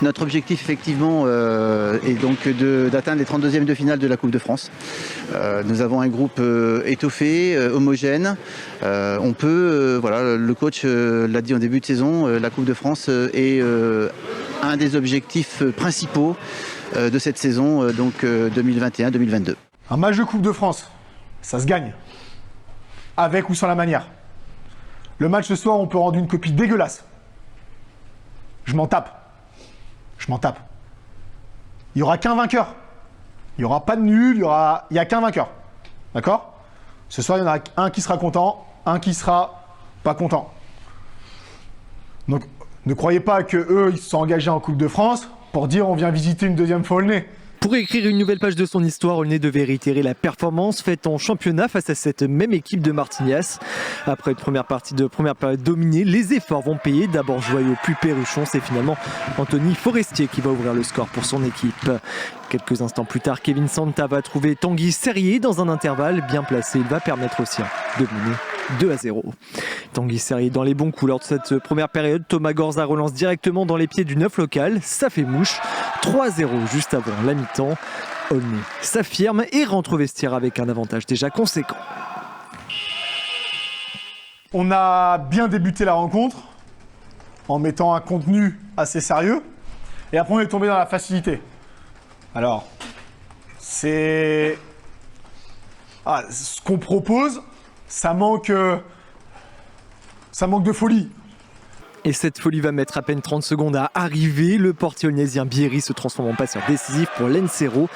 Notre objectif effectivement est donc d'atteindre les 32e de finale de la Coupe de France. Nous avons un groupe étoffé, homogène. On peut, le coach l'a dit en début de saison, la Coupe de France est un des objectifs principaux de cette saison 2021-2022. Un match de Coupe de France, ça se gagne. Avec ou sans la manière. Le match ce soir, on peut rendre une copie dégueulasse. Je m'en tape. Il n'y aura qu'un vainqueur. Il n'y aura pas de nul, il n'y a qu'un vainqueur. D'accord ? Ce soir, il y en a un qui sera content, un qui sera pas content. Donc, ne croyez pas qu'eux, ils se sont engagés en Coupe de France pour dire on vient visiter une deuxième fois Aulnay. Pour écrire une nouvelle page de son histoire, Aulnay devait réitérer la performance faite en championnat face à cette même équipe de Martignas. Après une première période dominée, les efforts vont payer. D'abord Joyau puis Perruchon, c'est finalement Anthony Forestier qui va ouvrir le score pour son équipe. Quelques instants plus tard, Kevin Santa va trouver Tanguy Serrier dans un intervalle bien placé. Il va permettre aussi de mener 2-0. Tanguy Serrier dans les bons coups lors de cette première période. Thomas Gorza relance directement dans les pieds du 9 local. Ça fait mouche. 3-0 juste avant la mi-temps. Aulnay s'affirme et rentre au vestiaire avec un avantage déjà conséquent. On a bien débuté la rencontre en mettant un contenu assez sérieux. Et après, on est tombé dans la facilité. Alors, ce qu'on propose, ça manque de folie. Et cette folie va mettre à peine 30 secondes à arriver. Le portier aulnaisien Bierry se transforme en passeur décisif pour l'Encero.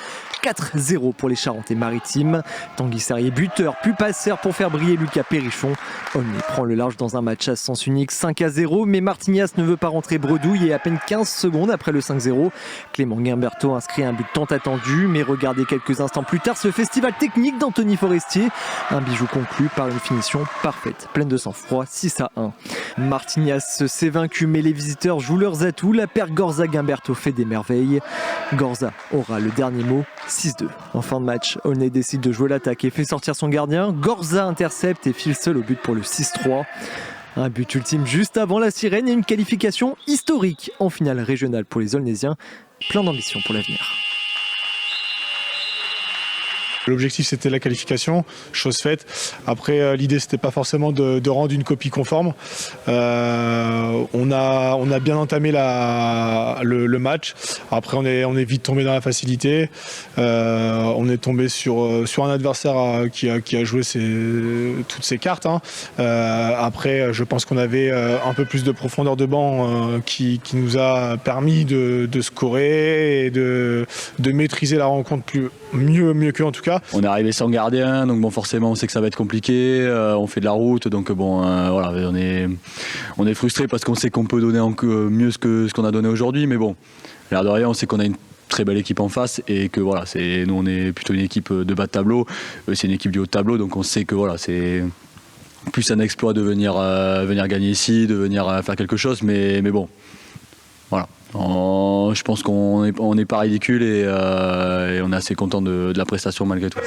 4-0 pour les Charentais-Maritimes. Tanguy Serrier buteur puis passeur pour faire briller Lucas Perrichon. Aulnay prend le large dans un match à sens unique 5-0, mais Martignas ne veut pas rentrer bredouille et à peine 15 secondes après le 5-0, Clément Guimberto inscrit un but tant attendu, mais regardez quelques instants plus tard ce festival technique d'Anthony Forestier. Un bijou conclu par une finition parfaite, pleine de sang-froid, 6-1. Martignas s'est vaincu, mais les visiteurs jouent leurs atouts. La paire Gorza-Guimberto fait des merveilles. Gorza aura le dernier mot. 6-2. En fin de match, Aulnay décide de jouer l'attaque et fait sortir son gardien. Gorza intercepte et file seul au but pour le 6-3. Un but ultime juste avant la sirène et une qualification historique en finale régionale pour les Aulnaisiens. Plein d'ambition pour l'avenir. L'objectif c'était la qualification, chose faite. Après l'idée c'était pas forcément de rendre une copie conforme. On a bien entamé le match. Après on est vite tombé dans la facilité. On est tombé sur un adversaire qui a joué toutes ses cartes. Après je pense qu'on avait un peu plus de profondeur de banc qui nous a permis de scorer et de maîtriser la rencontre mieux qu'eux en tout cas. On est arrivé sans gardien, donc bon forcément on sait que ça va être compliqué, on fait de la route, donc bon voilà, on est frustré parce qu'on sait qu'on peut donner mieux ce qu'on a donné aujourd'hui, mais bon, l'air de rien, on sait qu'on a une très belle équipe en face et que voilà, nous on est plutôt une équipe de bas de tableau, c'est une équipe du haut de tableau, donc on sait que voilà, c'est plus un exploit de venir gagner ici, de venir faire quelque chose, mais bon, voilà. Je pense qu'on n'est pas ridicule et on est assez content de la prestation malgré tout.